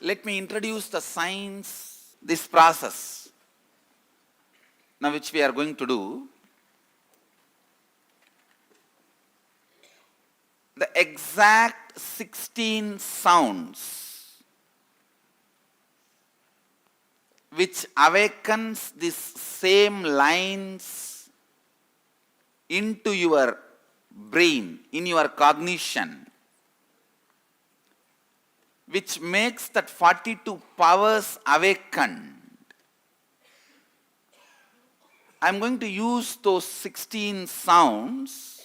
let me introduce the science, this process, now which we are going to do. The exact 16 sounds which awakens these same lines into your brain, in your cognition, which makes that 42 powers awakened. I am going to use those 16 sounds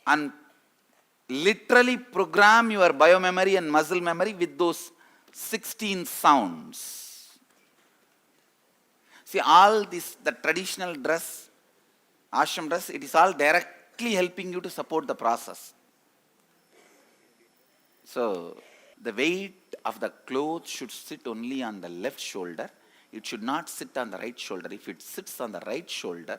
and literally program your biomemory and muscle memory with those 16 sounds. See, all this, the traditional dress, ashram dress, it is all directly helping you to support the process. So, the weight of the clothes should sit only on the left shoulder. It should not sit on the right shoulder. If it sits on the right shoulder,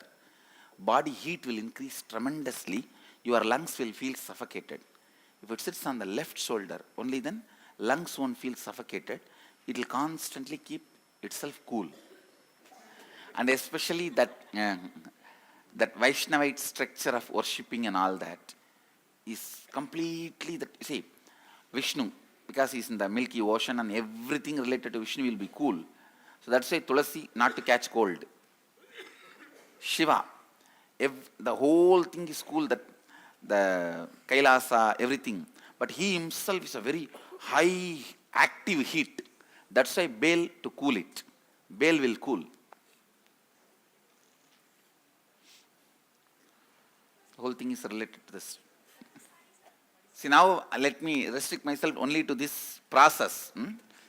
body heat will increase tremendously. Your lungs will feel suffocated. If it sits on the left shoulder, only then lungs won't feel suffocated. It will constantly keep itself cool. And especially that Vaishnavite structure of worshipping and all that is completely that. See, Vishnu, because he is in the Milky Ocean and everything related to Vishnu will be cool. So that's why Tulasi, not to catch cold. Shiva, the whole thing is cool, that the Kailasa, everything. But he himself is a very high active heat. That's why Baal, to cool it. Baal will cool. The whole thing is related to this. See, now let me restrict myself only to this process.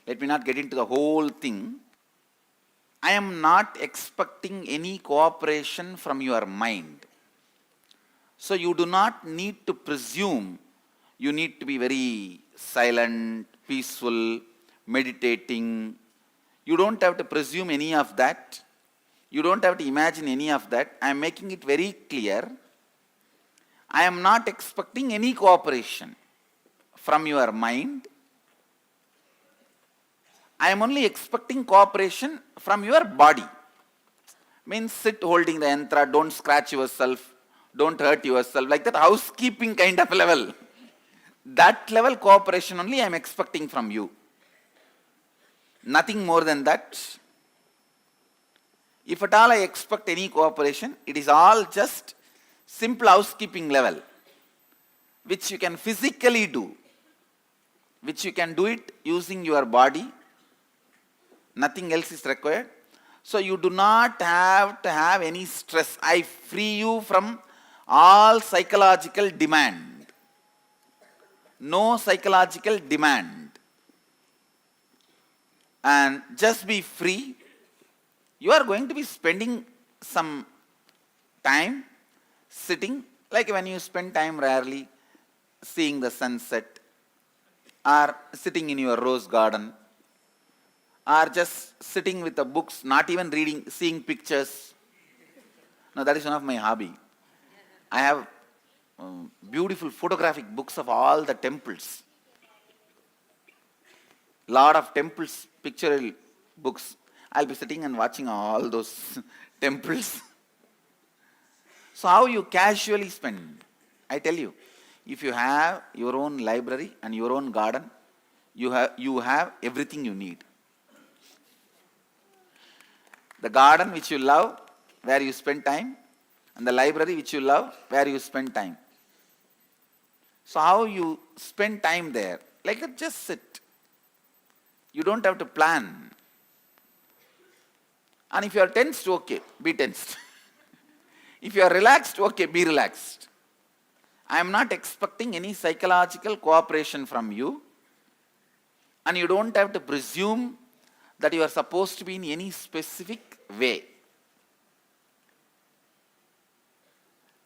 Let me not get into the whole thing. I am not expecting any cooperation from your mind. So you do not need to presume you need to be very silent, peaceful, meditating. You don't have to presume any of that. You don't have to imagine any of that. I am making it very clear. I am not expecting any cooperation from your mind. I am only expecting cooperation from your body. Means sit holding the yantra, don't scratch yourself, don't hurt yourself, like that housekeeping kind of level. That level cooperation only I am expecting from you. Nothing more than that. If at all I expect any cooperation, it is all just simple housekeeping level, which you can physically do, which you can do it using your body. Nothing else is required. So you do not have to have any stress. I free you from all psychological demand. No psychological demand. And just be free. You are going to be spending some time sitting, like when you spend time rarely seeing the sunset, or sitting in your rose garden, or just sitting with the books, not even reading, seeing pictures. No, that is one of my hobby. I have beautiful photographic books of all the temples. Lot of temples, pictorial books. I'll be sitting and watching all those temples. So how you casually spend? I tell you, if you have your own library and your own garden, you have everything you need. The garden which you love, where you spend time, and the library which you love, where you spend time. So how you spend time there? Like that, just sit. You don't have to plan. And if you are tensed, okay, be tensed. If you are relaxed, okay, be relaxed. I am not expecting any psychological cooperation from you. And you don't have to presume that you are supposed to be in any specific way.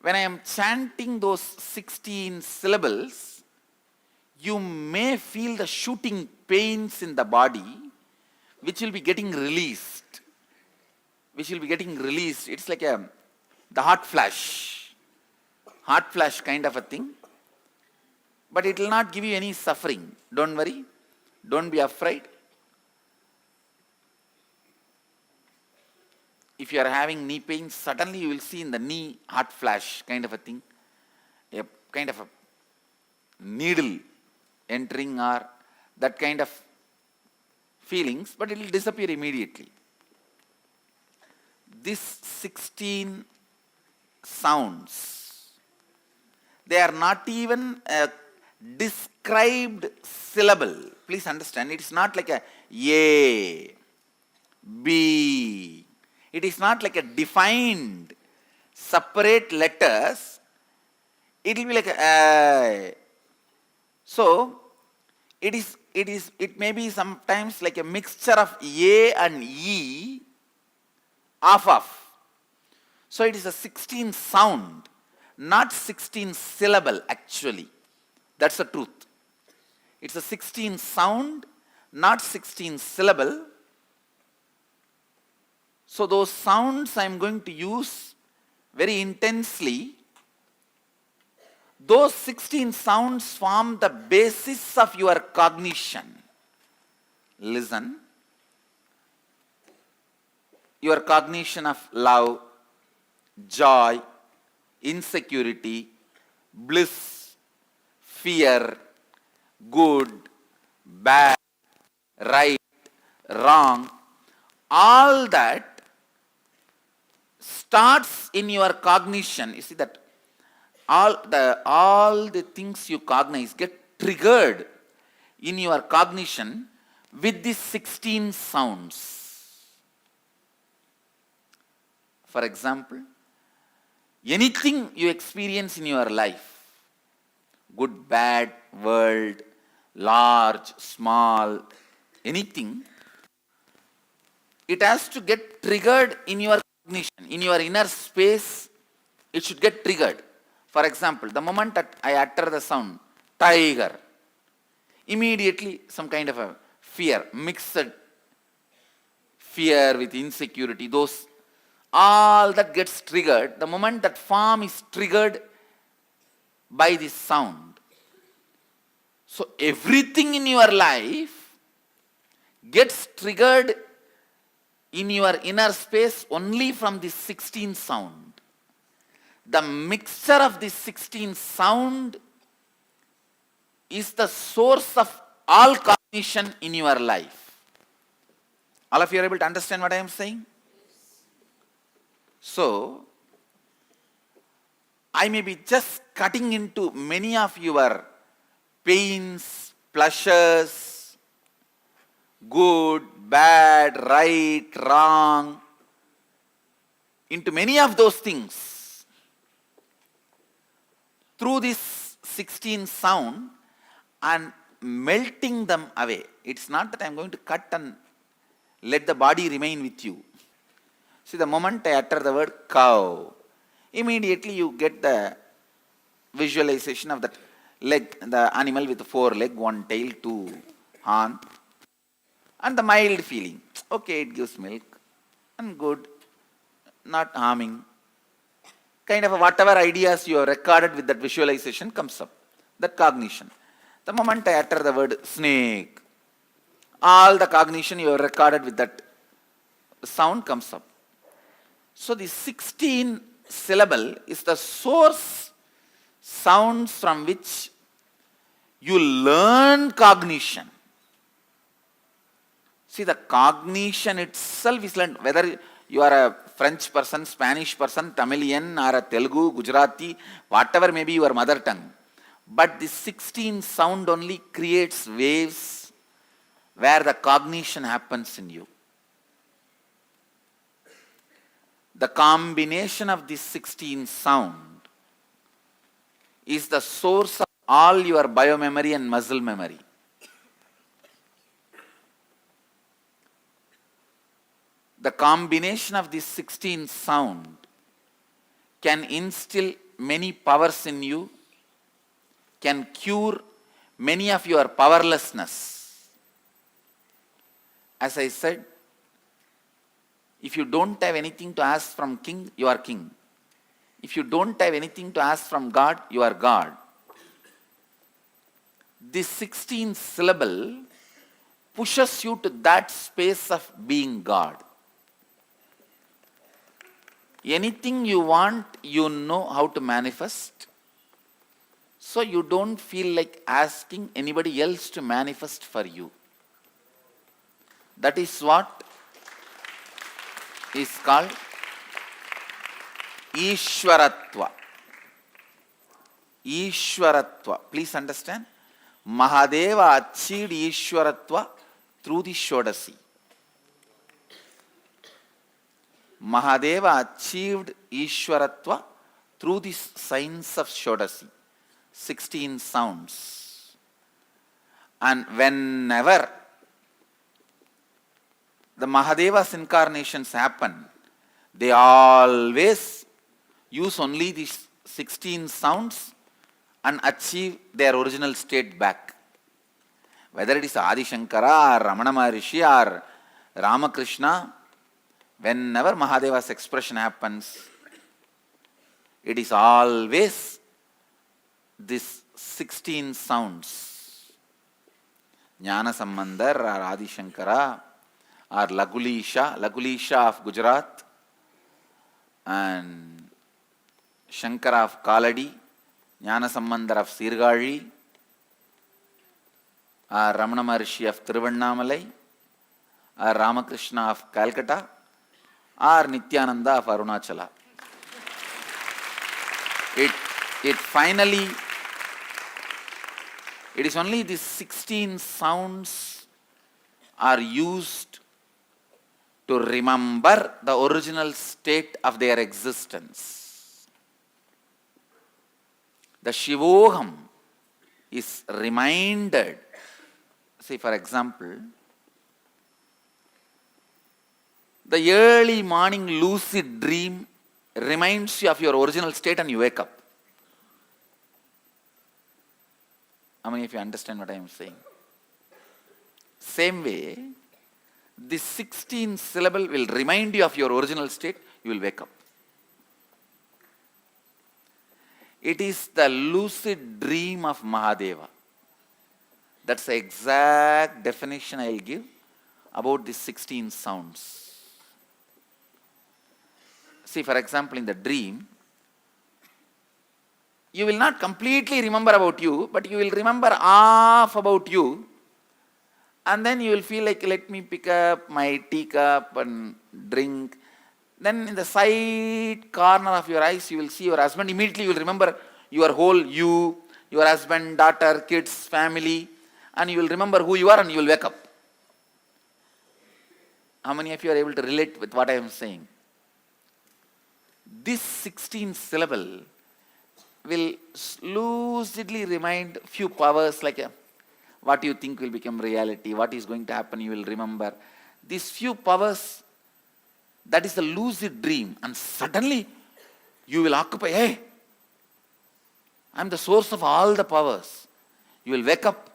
When I am chanting those 16 syllables, you may feel the shooting pains in the body, which will be getting released. It's like the hot flash kind of a thing. But it will not give you any suffering. Don't worry. Don't be afraid. If you are having knee pain, suddenly you will see in the knee hot flash kind of a thing, a kind of a needle entering or that kind of feelings, but it will disappear immediately. These 16 sounds, they are not even a described syllable. Please understand, it is not like A, B. It is not like a defined separate letters. It will be like a. So it may be sometimes like a mixture of A and E off. So it is a 16 sound, not 16 syllable actually. That's the truth. It's a 16 sound, not 16 syllable. So those sounds I am going to use very intensely. Those 16 sounds form the basis of your cognition. Listen. Your cognition of love, joy, insecurity, bliss, fear, good, bad, right, wrong, all that starts in your cognition. You see that all the things you cognize get triggered in your cognition with these 16 sounds. For example, anything you experience in your life, good, bad, world, large, small, anything, it has to get triggered in your cognition, in your inner space. It should get triggered. For example, the moment that I utter the sound, tiger, immediately some kind of a fear, mixed fear with insecurity, those, all that gets triggered. The moment that form is triggered by this sound. So everything in your life gets triggered in your inner space only from this 16 sound. The mixture of this 16 sound is the source of all cognition in your life. All of you are able to understand what I am saying? So, I may be just cutting into many of your pains, pleasures, good, bad, right, wrong, into many of those things through this 16 sound and melting them away. It's not that I am going to cut and let the body remain with you. See, the moment I utter the word cow, immediately you get the visualization of that leg, the animal with 4 legs, 1 tail, 2 horn, and the mild feeling. Okay, it gives milk, and good, not harming. Kind of whatever ideas you have recorded with that visualization comes up, that cognition. The moment I utter the word snake, all the cognition you have recorded with that sound comes up. So the 16 syllable is the source sounds from which you learn cognition. See, the cognition itself is learned, whether you are a French person, Spanish person, Tamilian, or a Telugu, Gujarati, whatever may be your mother tongue. But the 16 sound only creates waves where the cognition happens in you. The combination of this 16 sound is the source of all your biomemory and muscle memory. The combination of this 16 sound can instill many powers in you, can cure many of your powerlessness. As I said, if you don't have anything to ask from king, you are king. If you don't have anything to ask from God, you are God. This 16 syllable pushes you to that space of being God. Anything you want, you know how to manifest. So you don't feel like asking anybody else to manifest for you. That is what is called Ishwaratva. Ishwaratva. Please understand. Mahadeva achieved Ishwaratva through the Shodasi. Mahadeva achieved Ishwaratva through the signs of Shodasi. 16 sounds. And whenever the Mahadeva's incarnations happen, they always use only these 16 sounds and achieve their original state back. Whether it is Adi Shankara or Ramana Maharishi or Ramakrishna, whenever Mahadeva's expression happens, it is always these 16 sounds. Jnana Sambandar or Adi Shankara or Lagulisha of Gujarat and Shankara of Kaladi, Jnana Sambandar of Sirgari, or Ramana Maharishi of Tiruvannamalai, or Ramakrishna of Calcutta, or Nithyananda of Arunachala. It finally, it is only these 16 sounds are used to remember the original state of their existence. The Shivoham is reminded. Say, for example, the early morning lucid dream reminds you of your original state and you wake up. How many of you understand what I am saying? Same way, this 16 syllable will remind you of your original state, you will wake up. It is the lucid dream of Mahadeva. That's the exact definition I will give about these 16 sounds. See, for example, in the dream, you will not completely remember about you, but you will remember half about you. And then you will feel like, let me pick up my teacup and drink. Then in the side corner of your eyes, you will see your husband. Immediately you will remember your whole you, your husband, daughter, kids, family. And you will remember who you are and you will wake up. How many of you are able to relate with what I am saying? This 16 syllable will lucidly remind few powers like what you think will become reality, what is going to happen, you will remember. These few powers, that is the lucid dream. And suddenly, you will occupy, hey, I am the source of all the powers. You will wake up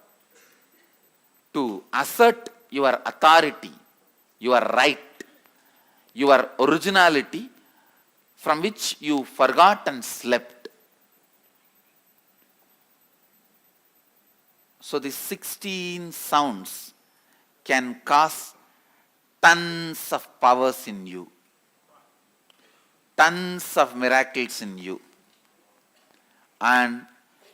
to assert your authority, your right, your originality, from which you forgot and slept. So these 16 sounds can cause tons of powers in you, tons of miracles in you. And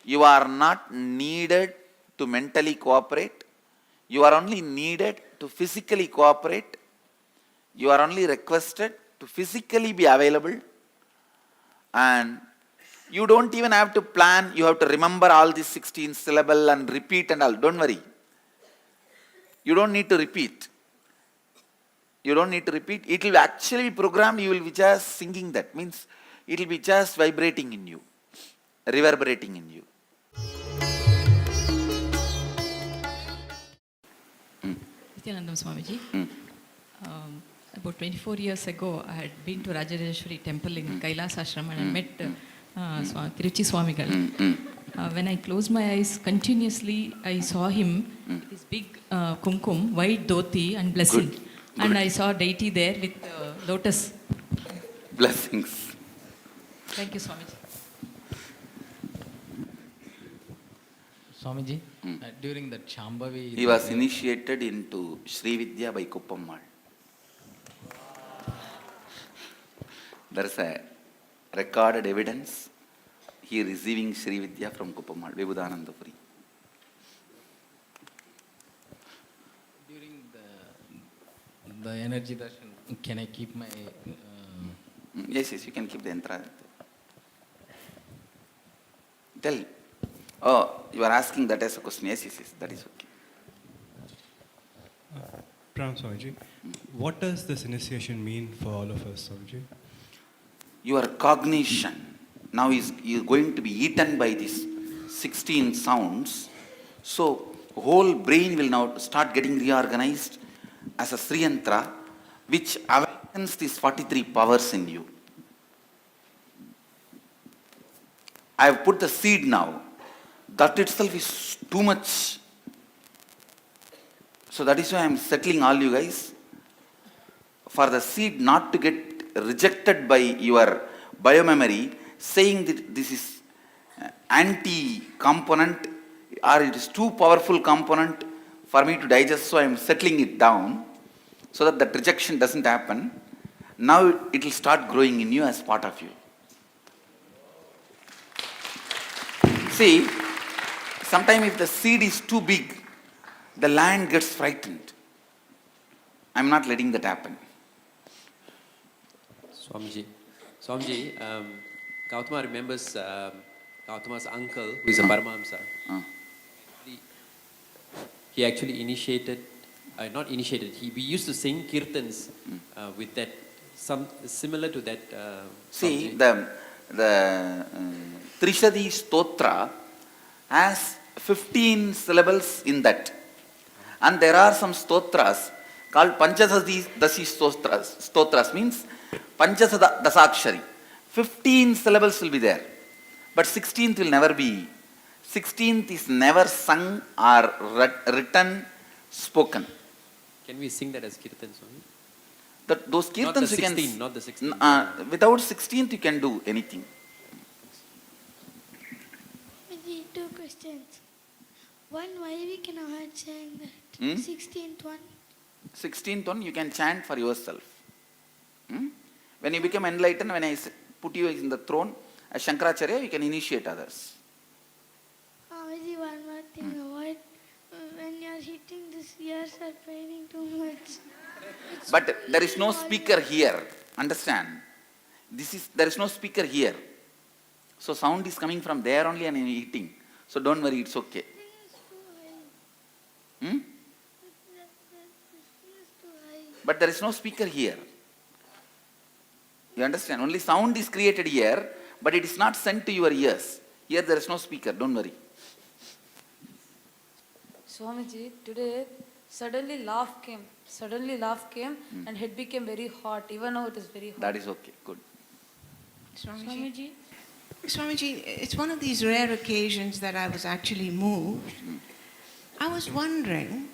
you are not needed to mentally cooperate. You are only needed to physically cooperate. You are only requested to physically be available. And you don't even have to plan. You have to remember all these 16 syllables and repeat and all. Don't worry. You don't need to repeat. You don't need to repeat. It will actually be programmed. You will be just singing that. Means it will be just vibrating in you, reverberating in you. Nithyananda Swamiji. About 24 years ago, I had been to Rajarajeswari temple in Kailas Ashram and I met Tiruchi Swamigal. When I closed my eyes, continuously I saw him with his big kumkum, white dhoti and blessing. Good. And I saw deity there with lotus. Blessings. Thank you, Swamiji. Swamiji. During that Shambhavi, He was initiated into Sri Vidya by Kuppammal. There is a recorded evidence he receiving Sri Vidya from Kuppammal, Vibhudanandapuri. during the energy darshan, can I keep my Yes, you can keep the yantra. Tell. Oh, you are asking that as a question. Yes, that is okay. Pram Swamiji, what does this initiation mean for all of us, Swamiji? Your cognition now is going to be eaten by these 16 sounds. So, whole brain will now start getting reorganized as a Sri Yantra, which awakens these 43 powers in you. I have put the seed now. That itself is too much. So that is why I am settling all you guys. For the seed not to get rejected by your biomemory, saying that this is anti-component or it is too powerful component for me to digest, so I am settling it down so that that rejection doesn't happen. Now it will start growing in you as part of you. See, sometimes if the seed is too big, the land gets frightened. I am not letting that happen. Swamiji, Gautama remembers Gautama's uncle, who is a Paramahamsa. He actually we used to sing kirtans with that, some similar to that. See, the Trishadi Stotra has 15 syllables in that. And there are some stotras called Panchadasi stotras, means Panchada Dasakshari. 15 syllables will be there. But 16th will never be. 16th is never sung or written, spoken. Can we sing that as kirtan, Swami? Those kirtans Not the 16th. Without 16th you can do anything. Maybe 2 questions. One, why we cannot chant that 16th one? 16th one you can chant for yourself. When you become enlightened, when I put you in the throne as Shankaracharya, you can initiate others. Maybe one more thing. Avoid when you are hitting this, ears are paining too much. But there is no speaker here. Understand? There is no speaker here. So sound is coming from there only and eating. So don't worry, it's okay. But there is no speaker here. You understand? Only sound is created here, but it is not sent to your ears. Here there is no speaker, don't worry. Swamiji, today suddenly laugh came and head became very hot, even though it is very hot. That is okay, good. Swamiji, it's one of these rare occasions that I was actually moved. I was wondering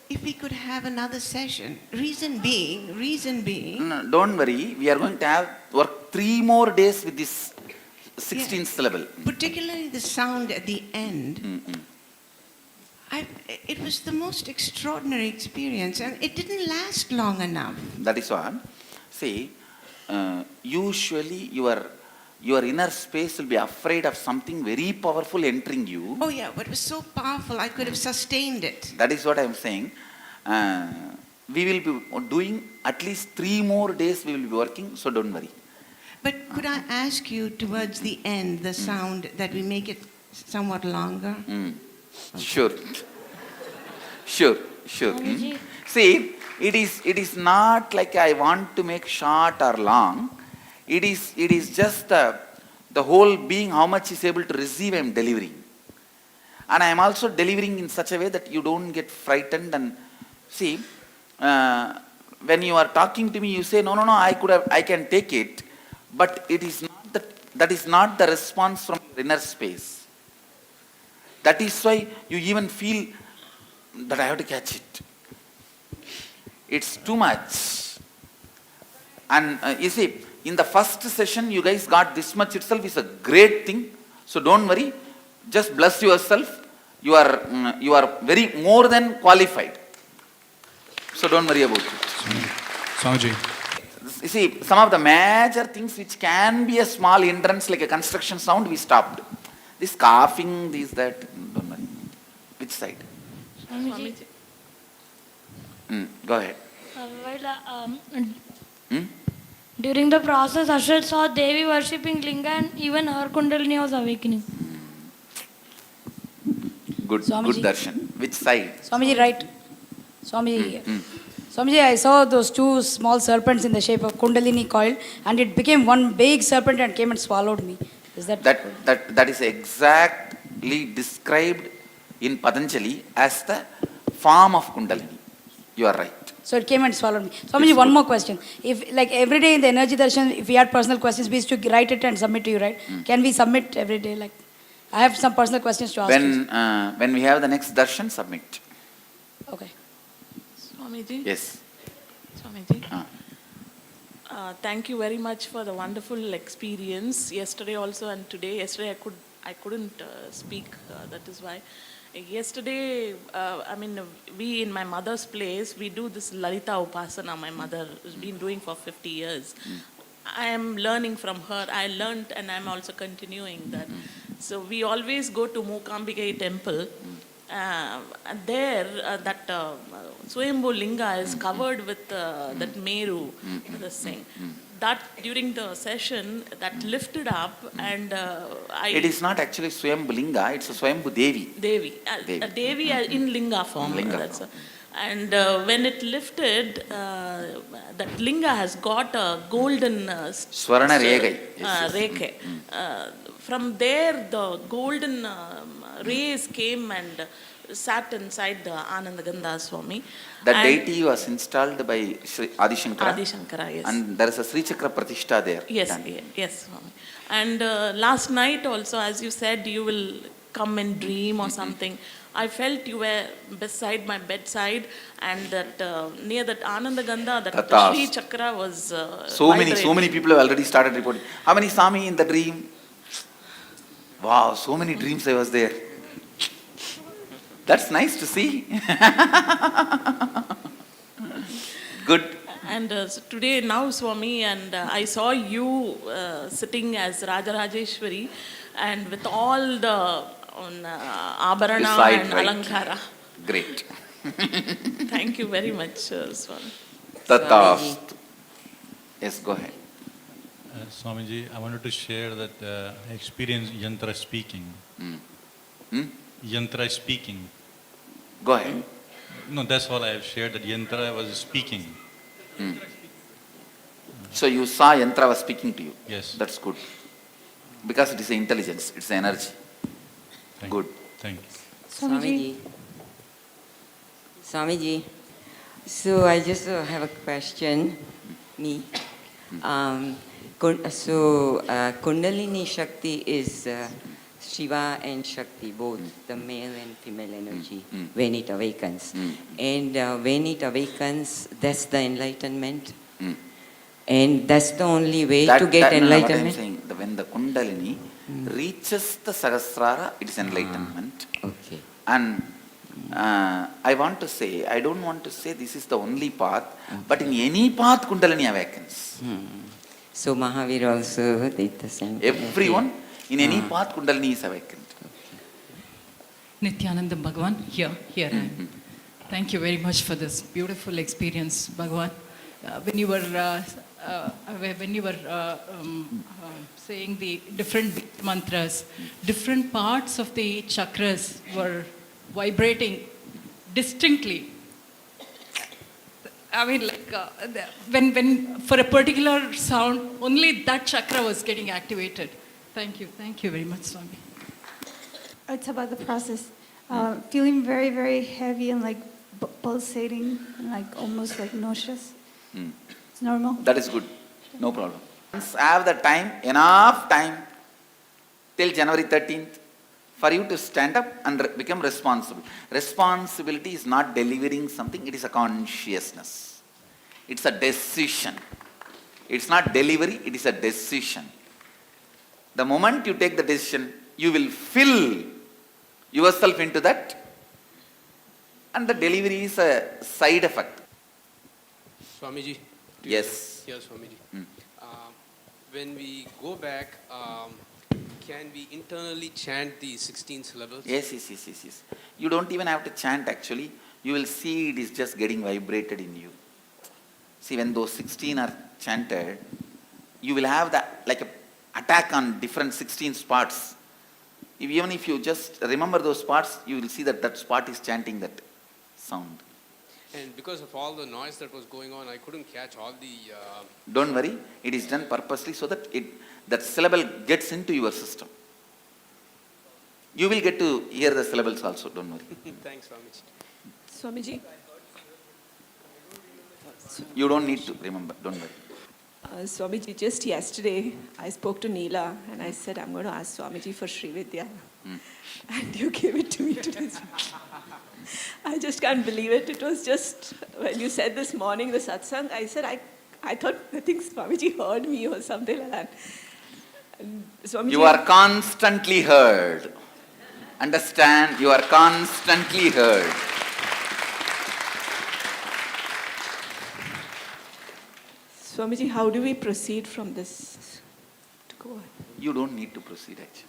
if we could have another session. Reason being. No, don't worry, we are going to work 3 more days with this 16th syllable. Particularly the sound at the end. It was the most extraordinary experience, and it didn't last long enough. That is what. See, usually your inner space will be afraid of something very powerful entering you. Oh yeah, but it was so powerful I could have sustained it. That is what I am saying. We will be doing at least 3 more days we will be working, so don't worry. But could I ask you towards the end, the sound, that we make it somewhat longer? Sure. See, it is not like I want to make short or long. It is just the whole being, how much is able to receive I am delivering. And I am also delivering in such a way that you don't get frightened. And see, when you are talking to me, you say, no, I can take it. But it is not that is not the response from your inner space. That is why you even feel that I have to catch it. It's too much. And you see, in the first session, you guys got this much itself is a great thing. So don't worry. Just bless yourself. you are very more than qualified. So don't worry about it. Swamiji. You see, some of the major things which can be a small hindrance like a construction sound, we stopped. This coughing, this, that, don't worry. Which side? Swamiji. Go ahead. During the process, Ashad saw Devi worshipping Linga and even her Kundalini was awakening. Good Swamiji. darshan. Which side? Swamiji, right? Swamiji. Swamiji, I saw those two small serpents in the shape of Kundalini coil, and it became one big serpent and came and swallowed me. Is That is exactly described in Patanjali as the form of Kundalini. You are right. So it came and swallowed me. Swamiji, one more question. If, like every day in the energy darshan, if we had personal questions, we used to write it and submit to you, right? Can we submit every day? Like, I have some personal questions to ask you. When we have the next darshan, submit. Okay. Swamiji? Yes. Swamiji? Thank you very much for the wonderful experience yesterday also and today. Yesterday I couldn't speak, that is why. Yesterday, we in my mother's place, we do this Lalita Upasana, my mother has been doing for 50 years. I am learning from her. I learned and I'm also continuing that. So we always go to Mookambikai temple. And there, that Swayambhu Linga is covered with that Meru, this thing. That during the session, that lifted up and It is not actually Swayambhu Linga, it's a Swayambhu Devi. Devi in Linga form. And when it lifted, that Linga has got a golden Swarna Regai. Rekhe. From there, the golden rays came and sat inside the Anandagandha Swami. That deity was installed by Adi Shankara. Adi Shankara, yes. And there is a Sri Chakra Pratishtha there. Yes, yes, Swami. And last night also, as you said, you will come and dream or something. I felt you were beside my bedside, and that near that Anandagandha, that Sri Chakra was so many people have already started reporting. How many saw me in the dream? Wow, so many dreams I was there. That's nice to see. Good. And today now, Swami, and I saw you sitting as Rajarajeshwari, and with all the Abharana and Alankara. Great. Thank you very much, Swami. Tathastu. Yes, go ahead. Swamiji, I wanted to share that I experienced yantra speaking. Yantra speaking. Go ahead. No, that's all I have shared, that yantra was speaking. So you saw yantra was speaking to you. Yes. That's good. Because it is intelligence, it's energy. Good. Thank you. Swamiji. Swamiji. So I just have a question. Kundalini Shakti is Shiva and Shakti, both the male and female energy, when it awakens. And when it awakens, that's the enlightenment. And that's the only way to get enlightenment. What I'm saying, when the Kundalini reaches the Sahasrara, it is enlightenment. Okay. And I want to say, I don't want to say this is the only path, but in any path Kundalini awakens. So Mahavir also did the same. Everyone, in any path Kundalini is awakened. Nithyananda Bhagavan, here I am. Thank you very much for this beautiful experience, Bhagavan. When you were saying the different mantras, different parts of the chakras were vibrating distinctly. I mean, like when for a particular sound, only that chakra was getting activated. Thank you very much, Swami. It's about the process. Feeling very, very heavy and like pulsating and like almost like nauseous. It's normal. That is good. No problem. Once I have the time, enough time, till January 13th, for you to stand up and become responsible. Responsibility is not delivering something, it is a consciousness. It's a decision. It's not delivery, it is a decision. The moment you take the decision, you will fill yourself into that, and the delivery is a side effect. Swamiji. Yes. Yes, Swamiji. When we go back, can we internally chant the 16 syllables? Yes. You don't even have to chant actually. You will see it is just getting vibrated in you. See, when those 16 are chanted, you will have that like a attack on different 16 spots. Even if you just remember those spots, you will see that that spot is chanting that sound. And because of all the noise that was going on, I couldn't catch all the... Don't worry, it is done purposely so that that syllable gets into your system. You will get to hear the syllables also, don't worry. Thanks, Swamiji. Swamiji. You don't need to remember, don't worry. Swamiji, just yesterday I spoke to Neela and I said, I'm going to ask Swamiji for Sri Vidya. And you gave it to me today. I just can't believe it. It was just, when you said this morning, the satsang, I said, I thought, I think Swamiji heard me or something like that. And Swamiji, you are constantly heard. Understand? You are constantly heard. Swamiji, how do we proceed from this to go on? You don't need to proceed actually.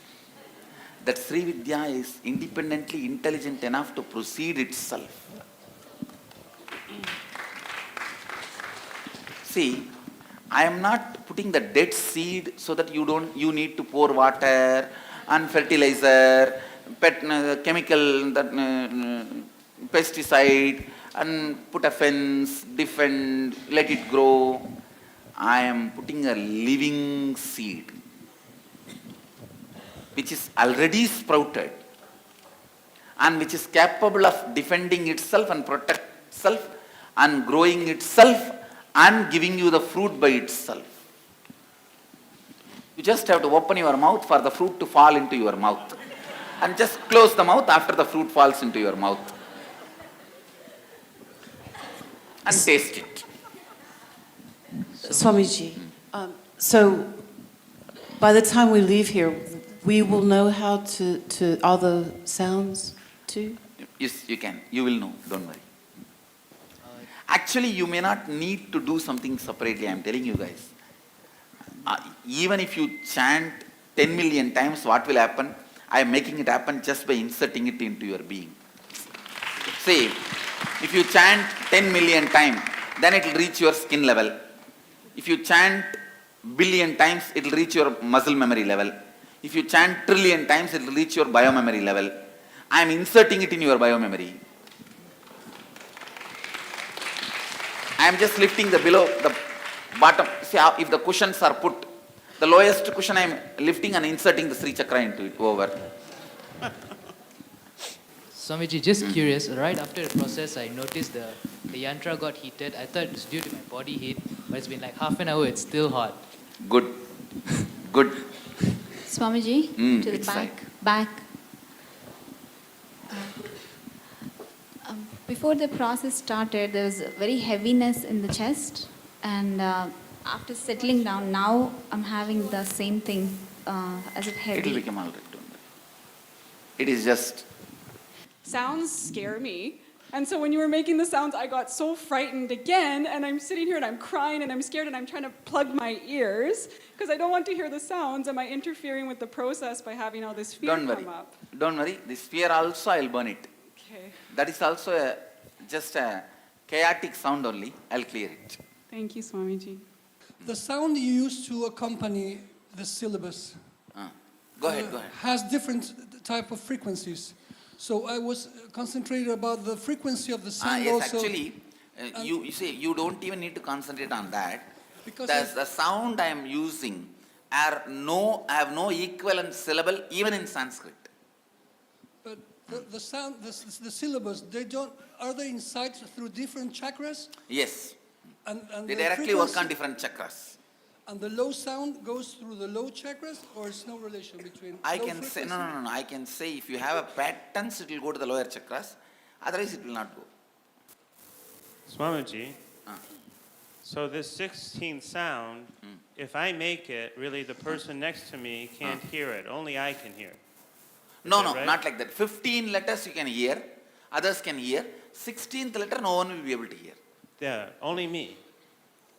That Sri Vidya is independently intelligent enough to proceed itself. See, I am not putting the dead seed so that you need to pour water and fertilizer, chemical, pesticide, and put a fence, defend, let it grow. I am putting a living seed which is already sprouted and which is capable of defending itself and protect itself and growing itself and giving you the fruit by itself. You just have to open your mouth for the fruit to fall into your mouth and just close the mouth after the fruit falls into your mouth and taste it. Swamiji, so by the time we leave here, we will know how to all the sounds too? Yes, you can. You will know. Don't worry. Actually, you may not need to do something separately. I am telling you guys. Even if you chant 10 million times, what will happen? I am making it happen just by inserting it into your being. See, if you chant 10 million times, then it will reach your skin level. If you chant billion times, it will reach your muscle memory level. If you chant trillion times, it will reach your biomemory level. I am inserting it in your biomemory. I am just lifting the below, the bottom. See how if the cushions are put, the lowest cushion I am lifting and inserting the Sri Chakra into it. Over. Swamiji, just curious, right after the process, I noticed the yantra got heated. I thought it was due to my body heat, but it's been like half an hour, it's still hot. Good. Good. Swamiji, to the back. Before the process started, there was a very heaviness in the chest, and after settling down, now I'm having the same thing as if heavy. It will become all right. Don't worry. It is just... Sounds scare me. And so when you were making the sounds, I got so frightened again, and I'm sitting here and I'm crying and I'm scared and I'm trying to plug my ears because I don't want to hear the sounds. Am I interfering with the process by having all this fear come up? Don't worry. This fear also I'll burn it. Okay. That is also just a chaotic sound only. I'll clear it. Thank you, Swamiji. The sound you use to accompany the syllabus Go ahead. has different type of frequencies. So I was concentrated about the frequency of the sound yes, also. actually, you see, you don't even need to concentrate on that. Because the sound I am using I have no equivalent syllable even in Sanskrit. But the sound, the syllabus, are they inside through different chakras? Yes. And they the directly work on frequency- different chakras. And the low sound goes through the low chakras, or is no relation between I low can say, frequency? no. I can say if you have a patterns, it will go to the lower chakras. Otherwise, it will not go. Swamiji, so this 16th sound, if I make it, really the person next to me can't hear it. Only I can hear. No, that no, right? not like that. 15 letters you can hear, others can hear. 16th letter no one will be able to hear. Yeah, only me.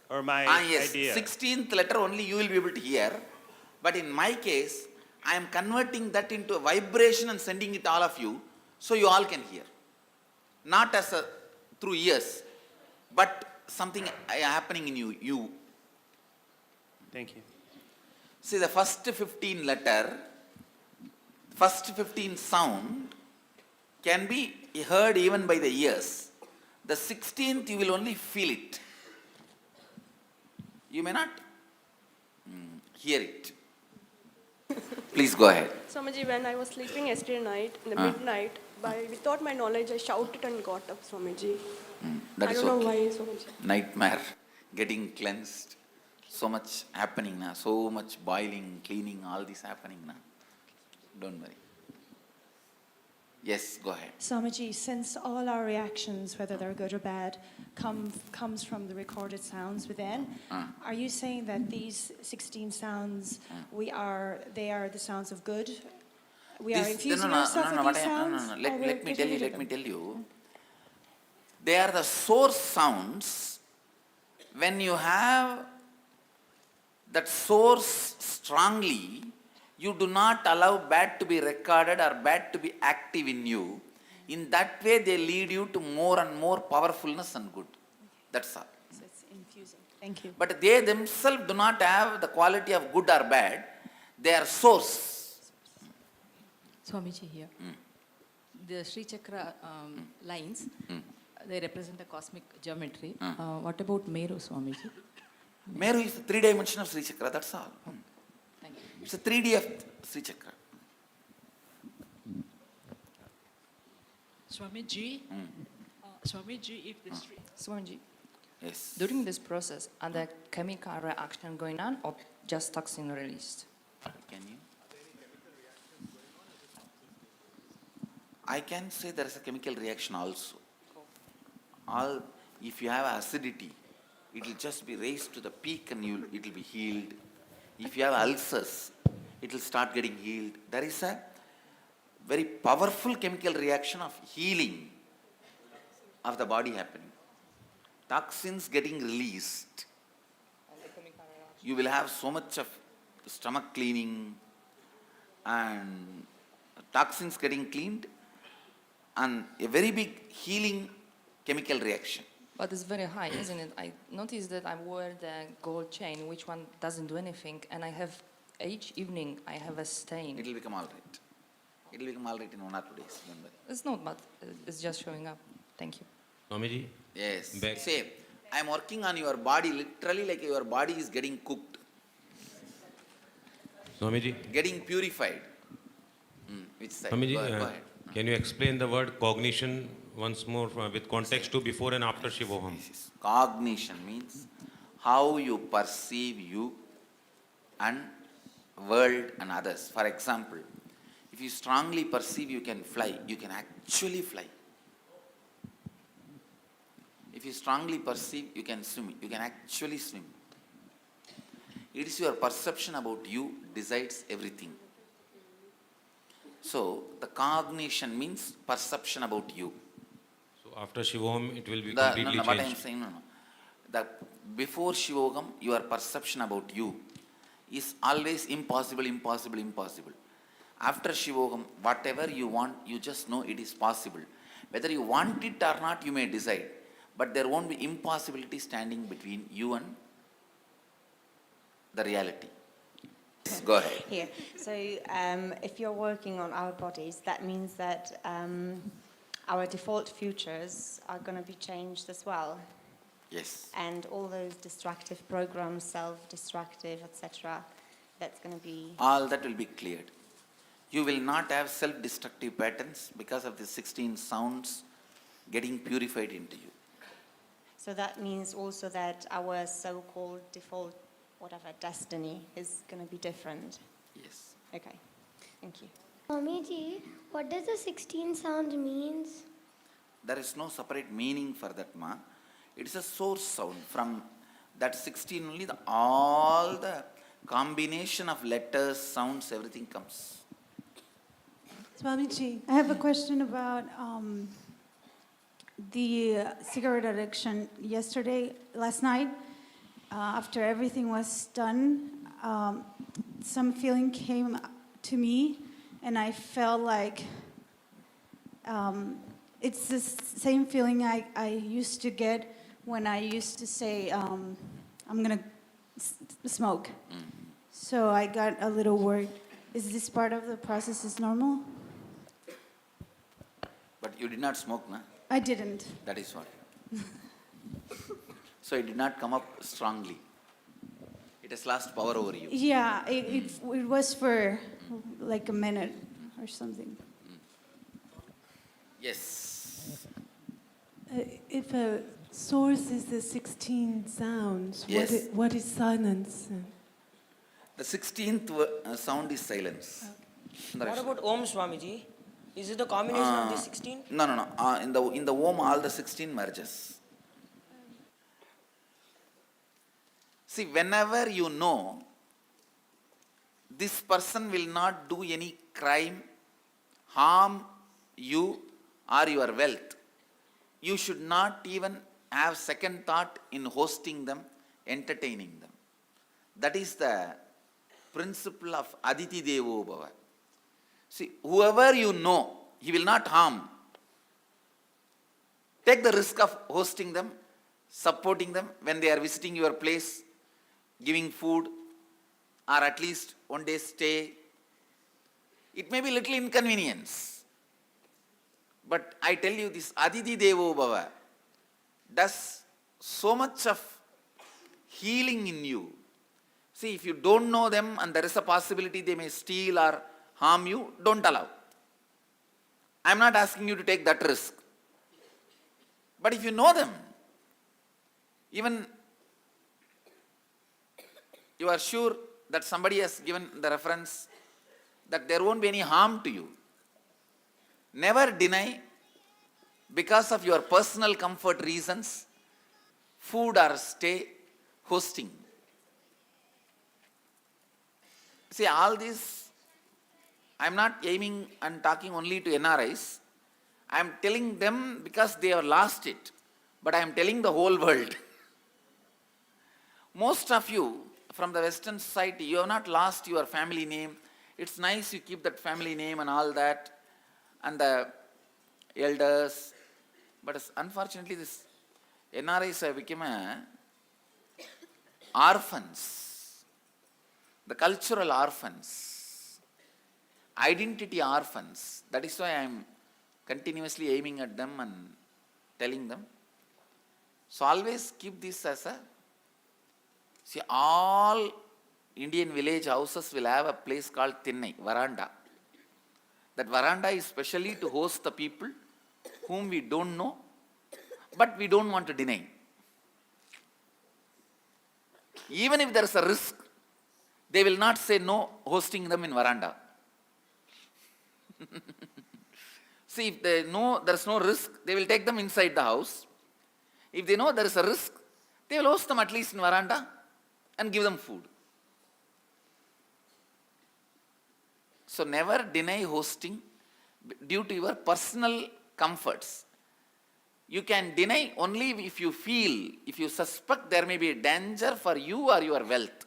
Or my Yes, idea. 16th letter only you will be able to hear. But in my case, I am converting that into a vibration and sending it all of you, so you all can hear. Not as a through ears, but something happening in you. Thank you. See, the first 15 letter, first 15 sound can be heard even by the ears. The 16th you will only feel it. You may not hear it. Please go ahead. Swamiji, when I was sleeping yesterday night, in the midnight, without my knowledge, I shouted and got up, Swamiji. That I is don't know okay. why, Swamiji. Nightmare, getting cleansed. So much happening now, so much boiling, cleaning, all this happening now. Don't worry. Yes, go ahead. Swamiji, since all our reactions, whether they're good or bad, comes from the recorded sounds within, are you saying that these 16 sounds, they are the sounds of good? We are infusing ourselves with these sounds? Let me tell you. They are the source sounds. When you have that source strongly, you do not allow bad to be recorded or bad to be active in you. In that way, they lead you to more and more powerfulness and good. That's all. So it's infusing. Thank you. But they themselves do not have the quality of good or bad. They are source. Swamiji here. The Sri Chakra lines, they represent the cosmic geometry. What about Meru, Swamiji? Meru is the 3-dimension of Sri Chakra, that's all. Thank you. It's a 3D of Sri Chakra. Swamiji, Swamiji, if this Swamiji, yes. During this process, are there chemical reaction going on or just toxin released? Can you? I can say there is a chemical reaction also. If you have acidity, it will just be raised to the peak and it will be healed. If you have ulcers, it will start getting healed. There is a very powerful chemical reaction of healing of the body happening. Toxins getting released. You will have so much of stomach cleaning and toxins getting cleaned and a very big healing chemical reaction. But it's very high, isn't it? I noticed that I wear the gold chain, which one doesn't do anything, and I have, each evening, I have a stain. It will become all right. It will become all right in 1 or 2 days. Don't worry. It's not, but it's just showing up. Thank you. Swamiji? Yes. Back. Say, I am working on your body, literally like your body is getting cooked. Swamiji? Getting purified. Which side? Swamiji, Go ahead. can you explain the word cognition once more with context to before and after Shivoham? Cognition means how you perceive you and world and others. For example, if you strongly perceive you can fly, you can actually fly. If you strongly perceive you can swim, you can actually swim. It is your perception about you decides everything. So, the cognition means perception about you. So after Shivoham, it will be What completely I am changed. saying, before Shivogam, your perception about you is always impossible. After Shivogam, whatever you want, you just know it is possible. Whether you want it or not, you may decide. But there won't be impossibility standing between you and the reality. Go ahead. Here. So if you're working on our bodies, that means that our default futures are going to be changed as well. Yes. And all those destructive programs, self-destructive, etc., that's going to be... All that will be cleared. You will not have self-destructive patterns because of the 16 sounds getting purified into you. So that means also that our so-called default, whatever, destiny is going to be different. Yes. Okay. Thank you. Swamiji, what does the 16 sound means? There is no separate meaning for that, ma. It is a source sound. From that 16 only, all the combination of letters, sounds, everything comes. Swamiji, I have a question about the cigarette addiction. Last night, after everything was done, some feeling came to me, and I felt like it's the same feeling I used to get when I used to say, I'm going to smoke. So I got a little worried. Is this part of the process is normal? But you did not smoke, na? I didn't. That is what. So it did not come up strongly. It has lost power over you. Yeah, it was for like a minute or something. Yes. If a source is the 16 sounds, Yes. what is silence? The 16th sound is silence. What about Om, Swamiji? Is it a combination of the 16? No. In the Om, all the 16 merges. See, whenever you know this person will not do any crime, harm you or your wealth, you should not even have second thought in hosting them, entertaining them. That is the principle of Aditi Devo Bhava. See, whoever you know, he will not harm. Take the risk of hosting them, supporting them when they are visiting your place, giving food, or at least one day stay. It may be little inconvenience. But I tell you, this Aditi Devo Bhava does so much of healing in you. See, if you don't know them and there is a possibility they may steal or harm you, don't allow. I am not asking you to take that risk. But if you know them, even you are sure that somebody has given the reference that there won't be any harm to you, never deny because of your personal comfort reasons, food or stay, hosting. See, all this, I am not aiming and talking only to NRIs. I am telling them because they have lost it. But I am telling the whole world. Most of you from the Western society, you have not lost your family name. It's nice you keep that family name and all that. And the elders. But unfortunately, this NRIs have become orphans. The cultural orphans, identity orphans. That is why I am continuously aiming at them and telling them. So always keep this as a, see, all Indian village houses will have a place called Thinnai, veranda. That veranda is specially to host the people whom we don't know, but we don't want to deny. Even if there is a risk, they will not say no hosting them in veranda. See, if they know there is no risk, they will take them inside the house. If they know there is a risk, they will host them at least in veranda and give them food. So never deny hosting due to your personal comforts. You can deny only if you feel, if you suspect there may be a danger for you or your wealth.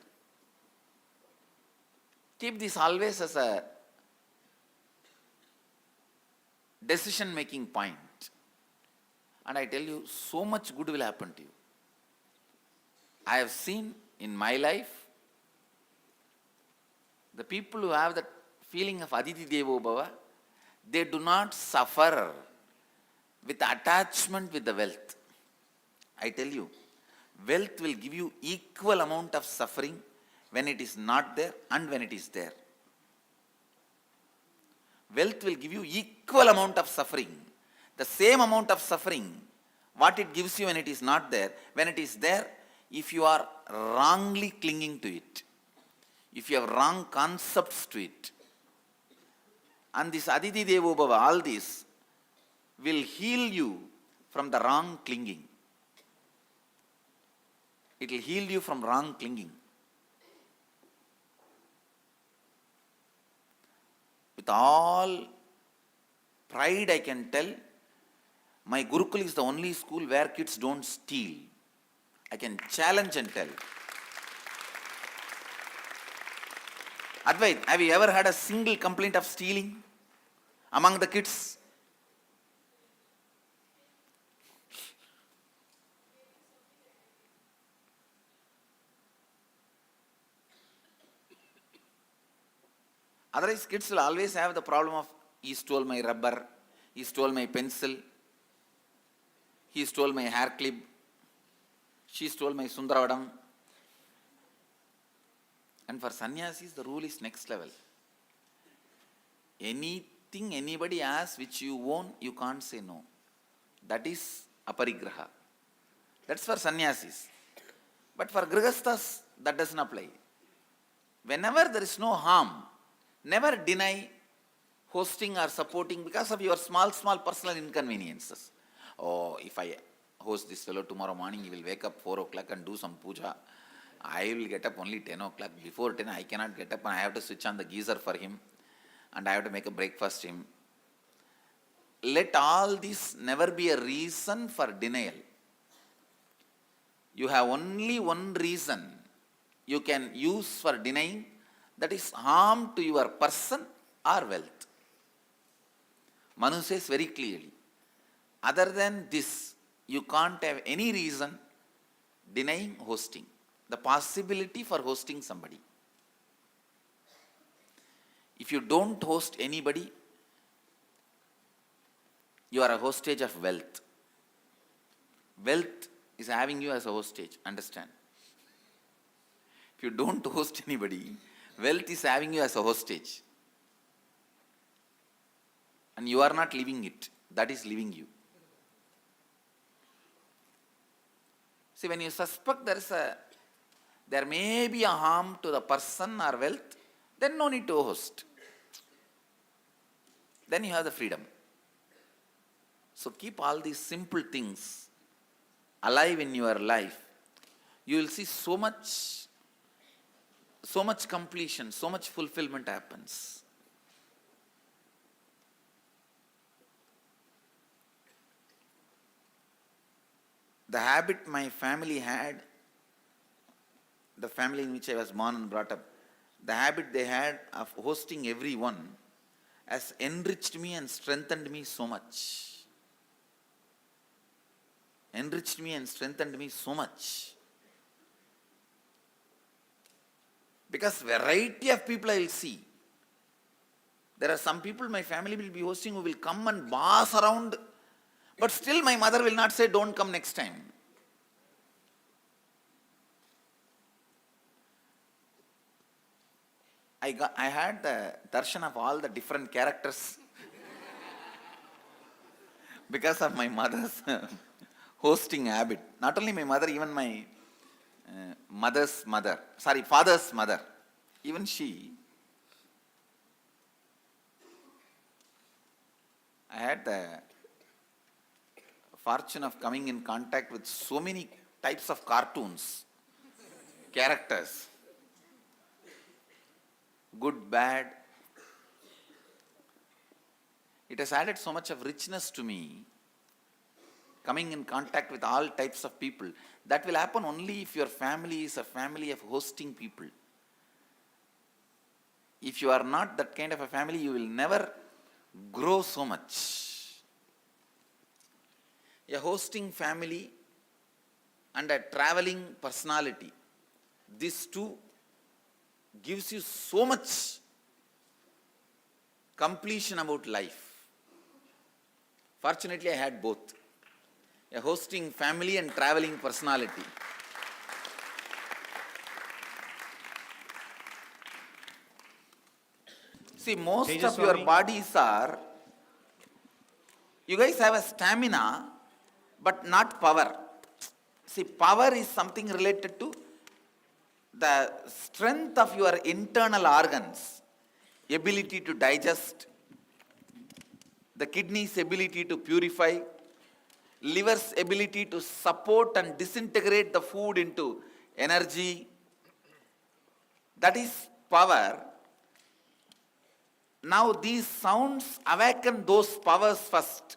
Keep this always as a decision-making point. And I tell you, so much good will happen to you. I have seen in my life, the people who have that feeling of Aditi Devo Bhava, they do not suffer with attachment with the wealth. I tell you, wealth will give you equal amount of suffering when it is not there and when it is there. Wealth will give you equal amount of suffering. The same amount of suffering, what it gives you when it is not there, when it is there, if you are wrongly clinging to it, if you have wrong concepts to it. And this Aditi Devo Bhava, all this will heal you from the wrong clinging. It will heal you from wrong clinging. With all pride I can tell, my Gurukul is the only school where kids don't steal. I can challenge and tell. Advait, have you ever had a single complaint of stealing among the kids? Otherwise, kids will always have the problem of, he stole my rubber, he stole my pencil, he stole my hair clip, she stole my sundaravadam. And for sannyasis, the rule is next level. Anything anybody asks which you own, you can't say no. That is aparigraha. That's for sannyasis. But for grihasthas, that doesn't apply. Whenever there is no harm, never deny hosting or supporting because of your small personal inconveniences. Oh, if I host this fellow tomorrow morning, he will wake up 4 o'clock and do some puja. I will get up only 10 o'clock. Before 10, I cannot get up and I have to switch on the geyser for him and I have to make a breakfast for him. Let all this never be a reason for denial. You have only one reason you can use for denying, that is harm to your person or wealth. Manu says very clearly, other than this, you can't have any reason denying hosting, the possibility for hosting somebody. If you don't host anybody, you are a hostage of wealth. Wealth is having you as a hostage, understand? If you don't host anybody, wealth is having you as a hostage. And you are not living it, that is living you. See, when you suspect there may be a harm to the person or wealth, then no need to host. Then you have the freedom. So keep all these simple things alive in your life. You will see so much completion, so much fulfillment happens. The habit my family had, the family in which I was born and brought up, the habit they had of hosting everyone has enriched me and strengthened me so much. Enriched me and strengthened me so much. Because variety of people I will see. There are some people my family will be hosting who will come and boss around, but still my mother will not say, don't come next time. I had the darshan of all the different characters because of my mother's hosting habit. Not only my mother, even my father's mother, even she. I had the fortune of coming in contact with so many types of cartoons, characters, good, bad. It has added so much of richness to me, coming in contact with all types of people. That will happen only if your family is a family of hosting people. If you are not that kind of a family, you will never grow so much. A hosting family and a traveling personality, these two gives you so much completion about life. Fortunately, I had both. A hosting family and traveling personality. See, most of your bodies are, you guys have a stamina, but not power. See, power is something related to the strength of your internal organs, ability to digest, the kidney's ability to purify, liver's ability to support and disintegrate the food into energy. That is power. Now these sounds awaken those powers first.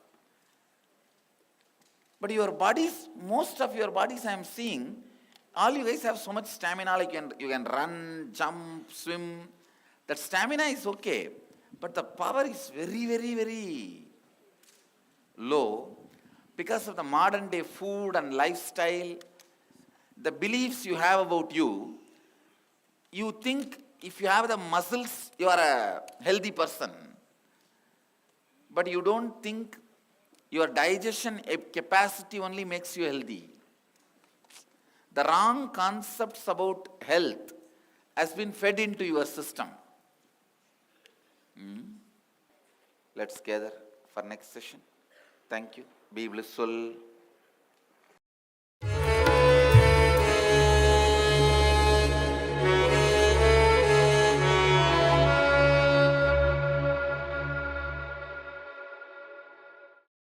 But your bodies, most of your bodies I am seeing, all you guys have so much stamina, like you can run, jump, swim. That stamina is okay, but the power is very, very, very low because of the modern day food and lifestyle, the beliefs you have about you. You think if you have the muscles, you are a healthy person. But you don't think your digestion capacity only makes you healthy. The wrong concepts about health has been fed into your system. Let's gather for next session. Thank you. Be blissful.